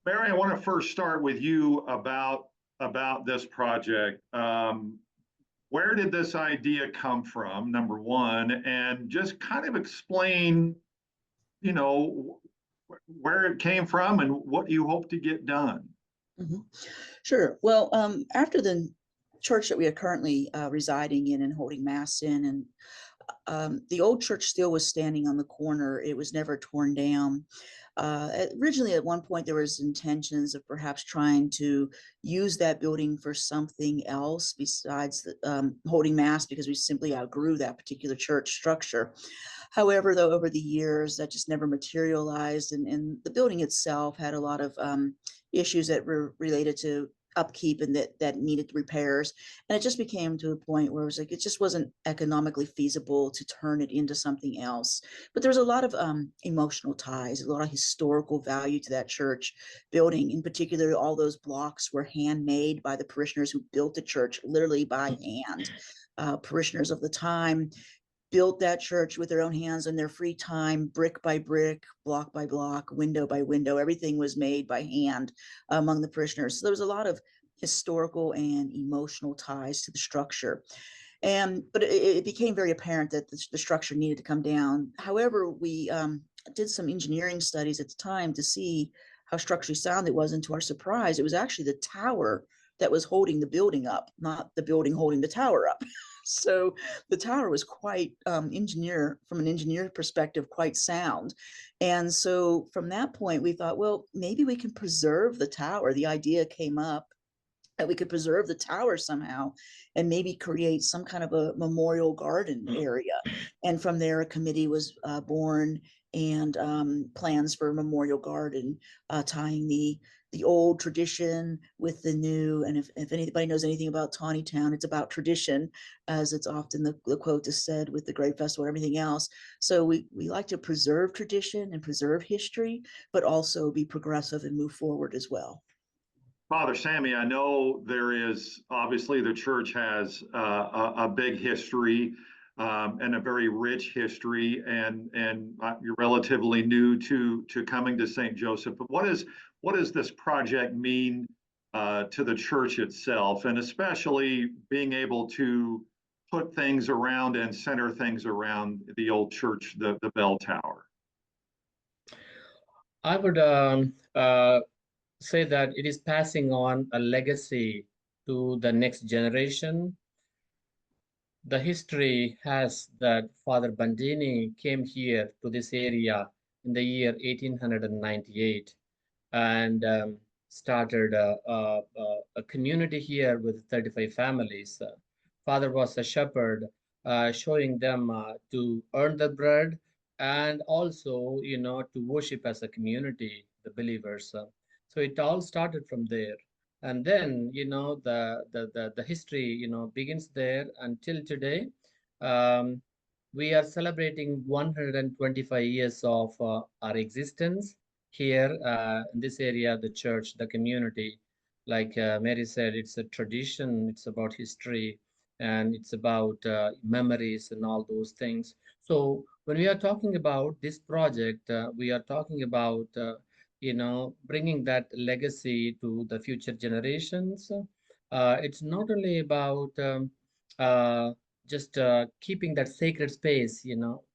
Mary, I want to first start with you about this project. Where did this idea come from, number one, and just kind of explain, you know, where it came from and what you hope to get done. Mhm. Sure. Well, after the church that we are currently residing in and holding mass in, and the old church still was standing on the corner. It was never torn down. Originally, at one point, there was intentions of perhaps trying to use that building for something else besides holding mass, because we simply outgrew that particular church structure. However, though, over the years, that just never materialized, and the building itself had a lot of issues that were related to upkeep and that needed repairs. And it just became to a point where it was like it just wasn't economically feasible to turn it into something else. But there's a lot of emotional ties, a lot of historical value to that church building. In particular, all those blocks were handmade by the parishioners who built the church literally by hand. Parishioners of the time built that church with their own hands in their free time, brick by brick, block by block, window by window. Everything was made by hand among the parishioners. So there was a lot of historical and emotional ties to the structure. But it became very apparent that the structure needed to come down. However, we did some engineering studies at the time to see how structurally sound it was. And to our surprise, it was actually the tower that was holding the building up, not the building holding the tower up. So the tower was quite from an engineer perspective, quite sound. And so from that point, we thought, well, maybe we can preserve the tower. The idea came up that we could preserve the tower somehow and maybe create some kind of a memorial garden area. And from there, a committee was born, and plans for a memorial garden, tying the old tradition with the new. And if anybody knows anything about Tontitown, it's about tradition, as it's often the quote is said with the Great Festival and everything else. So we like to preserve tradition and preserve history, but also be progressive and move forward as well. Father Sammy, I know there is obviously the church has a big history and a very rich history, and you're relatively new to coming to St. Joseph. But what does this project mean to the church itself, and especially being able to put things around and center things around the old church, the bell tower? I would say that it is passing on a legacy to the next generation. The history has that Father Bandini came here to this area in the year 1898 and started a community here with 35 families. Father was a shepherd, showing them to earn the bread and also, to worship as a community, the believers. So it all started from there. And then, the history, begins there until today. Um, we are celebrating 125 years of our existence here in this area, the church, the community. Like Mary said, it's a tradition, it's about history, and it's about memories and all those things. So when we are talking about this project, we are talking about, bringing that legacy to the future generations. It's not only about just keeping that sacred space,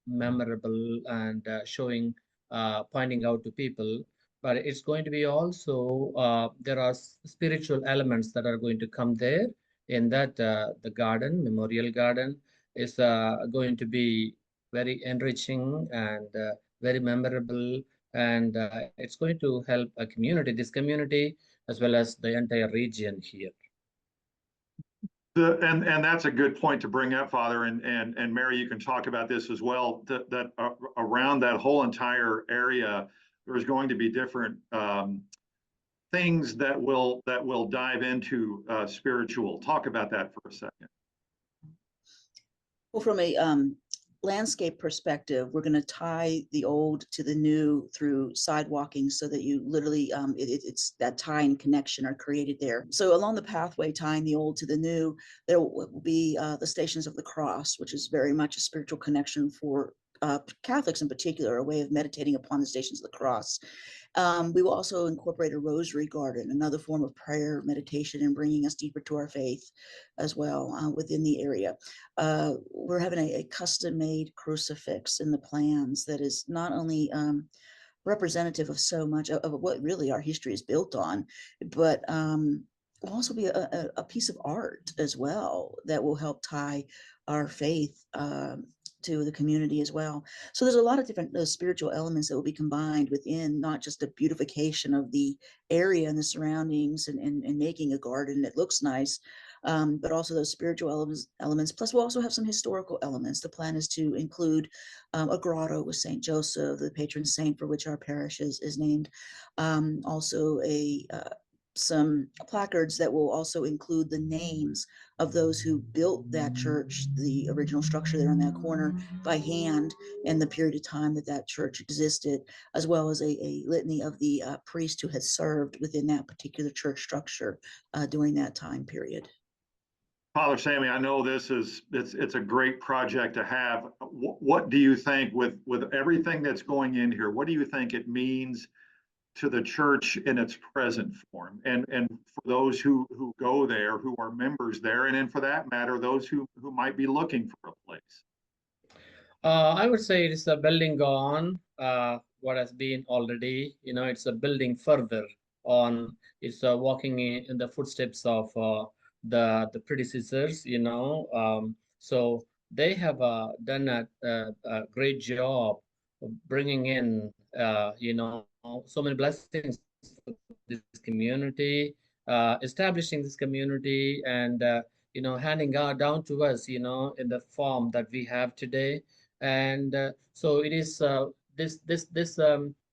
memorable and showing pointing out to people, but it's going to be also there are spiritual elements that are going to come there. In that, the garden, memorial garden, is going to be very enriching and very memorable, and it's going to help a community, this community, as well as the entire region here. And that's a good point to bring up, Father, and Mary, you can talk about this as well. That around that whole entire area, there's going to be different things that will dive into spiritual. Talk about that for a second. Well, from a landscape perspective, we're going to tie the old to the new through sidewalking, so that you literally, it's that tie and connection are created there. So along the pathway tying the old to the new, there will be the Stations of the Cross, which is very much a spiritual connection for Catholics in particular, a way of meditating upon the Stations of the Cross. We will also incorporate a rosary garden, another form of prayer, meditation, and bringing us deeper to our faith as well within the area. We're having a custom-made crucifix in the plans that is not only representative of so much of what really our history is built on, but will also be a piece of art as well that will help tie our faith to the community as well. So there's a lot of different spiritual elements that will be combined within not just the beautification of the area and the surroundings and making a garden that looks nice, but also those spiritual elements. Plus, we'll also have some historical elements. The plan is to include a grotto with St. Joseph, the patron saint for which our parish is named. Also some placards that will also include the names of those who built that church, the original structure there in that corner, by hand, and the period of time that that church existed, as well as a litany of the priest who had served within that particular church structure during that time period. Father Sammy, I know it's a great project to have. What do you think with everything that's going in here? What do you think it means to the church in its present form, and for those who go there, who are members there, and then for that matter, those who might be looking for a place? I would say it is a building on what has been already. It's a building further on. It's walking in the footsteps of the predecessors. So they have done a great job of bringing in so many blessings for this community, establishing this community, and handing out down to us, in the form that we have today. And so it is this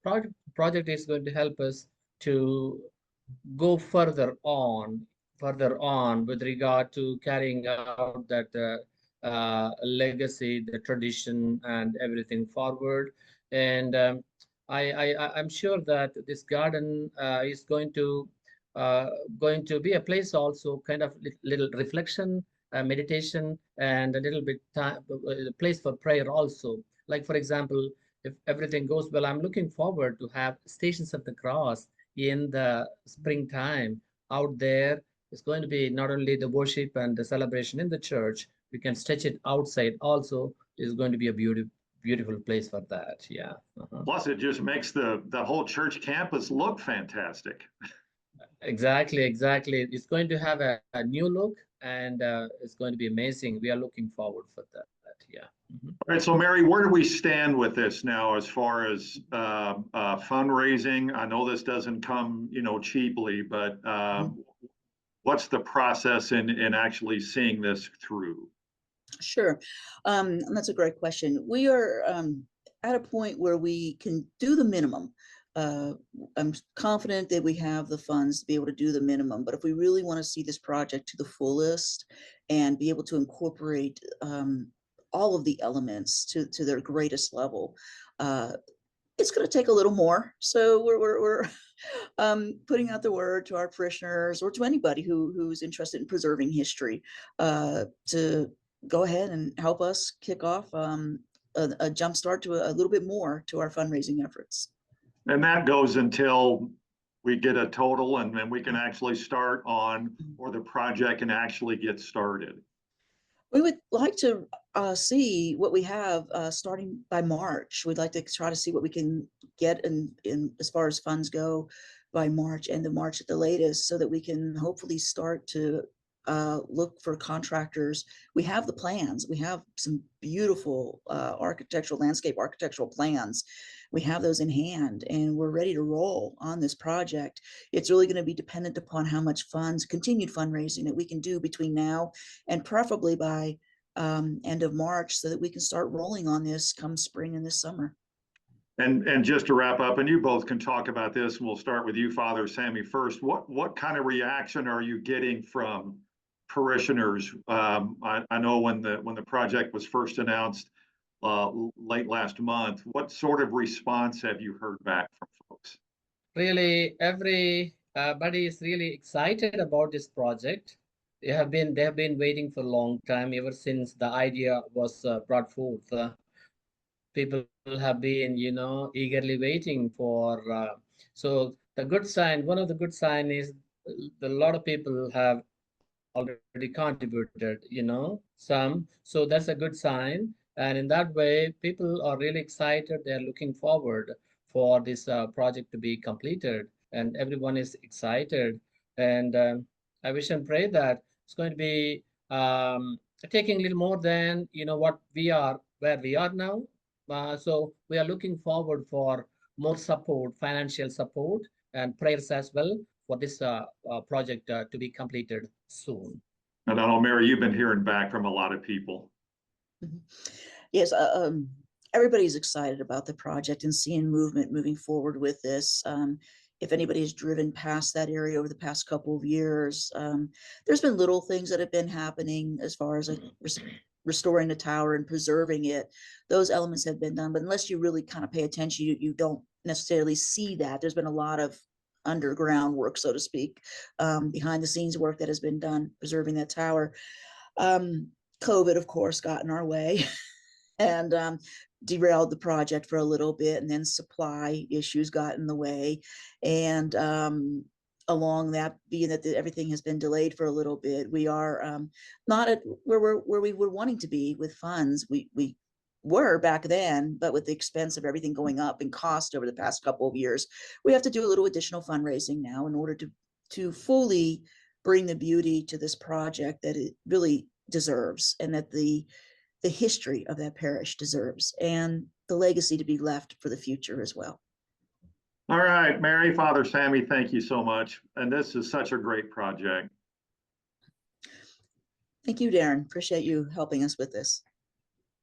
project is going to help us to go further on with regard to carrying out that legacy, the tradition, and everything forward. And I'm sure that this garden is going to be a place also, kind of little reflection, meditation, and a little bit time, a place for prayer also. Like, for example, if everything goes well, I'm looking forward to have Stations of the Cross in the springtime out there. It's going to be not only the worship and the celebration in the church, we can stretch it outside also. It's going to be a beautiful place for that. Yeah. Plus, it just makes the whole church campus look fantastic. Exactly. It's going to have a new look, and it's going to be amazing. We are looking forward for that. Yeah. All right, so Mary, where do we stand with this now as far as fundraising? I know this doesn't come, cheaply, but what's the process in actually seeing this through? Sure. And that's a great question. We are at a point where we can do the minimum. I'm confident that we have the funds to be able to do the minimum, but if we really want to see this project to the fullest and be able to incorporate all of the elements to their greatest level, it's going to take a little more. So we're putting out the word to our parishioners or to anybody who's interested in preserving history to go ahead and help us kick off a jump start to a little bit more to our fundraising efforts. And that goes until we get a total, and then we can actually start on, or the project can actually get started. We would like to see what we have starting by March. We'd like to try to see what we can get in as far as funds go by March, end of March at the latest, so that we can hopefully start to look for contractors. We have the plans. We have some beautiful landscape architectural plans. We have those in hand, and we're ready to roll on this project. It's really going to be dependent upon how much continued fundraising that we can do between now and preferably by end of March, so that we can start rolling on this come spring and this summer. And just to wrap up, and you both can talk about this, and we'll start with you, Father Sammy, first. What kind of reaction are you getting from parishioners? I know when the project was first announced late last month, what sort of response have you heard back from folks? Really, everybody is really excited about this project. They have been waiting for a long time, ever since the idea was brought forth. People have been, eagerly waiting for. So the good sign, one of the good sign is a lot of people have already contributed, some. So that's a good sign. And in that way, people are really excited. They're looking forward for this project to be completed, and everyone is excited. And I wish and pray that it's going to be taking a little more than what we are, where we are now. So we are looking forward for more support, financial support, and prayers as well for this project to be completed soon. And I know, Mary, you've been hearing back from a lot of people. Mhm. Yes, everybody's excited about the project and seeing movement moving forward with this. If anybody has driven past that area over the past couple of years, there's been little things that have been happening as far as restoring the tower and preserving it. Those elements have been done, but unless you really kind of pay attention, you don't necessarily see that. There's been a lot of underground work, so to speak, behind the scenes work that has been done preserving that tower. COVID, of course, got in our way and derailed the project for a little bit, and then supply issues got in the way. And along that, being that everything has been delayed for a little bit, we are not at where we were wanting to be with funds. We were back then, but with the expense of everything going up in cost over the past couple of years, we have to do a little additional fundraising now in order to fully bring the beauty to this project that it really deserves, and that the history of that parish deserves, and the legacy to be left for the future as well. All right, Mary, Father Sammy, thank you so much. And this is such a great project. Thank you, Daren. Appreciate you helping us with this.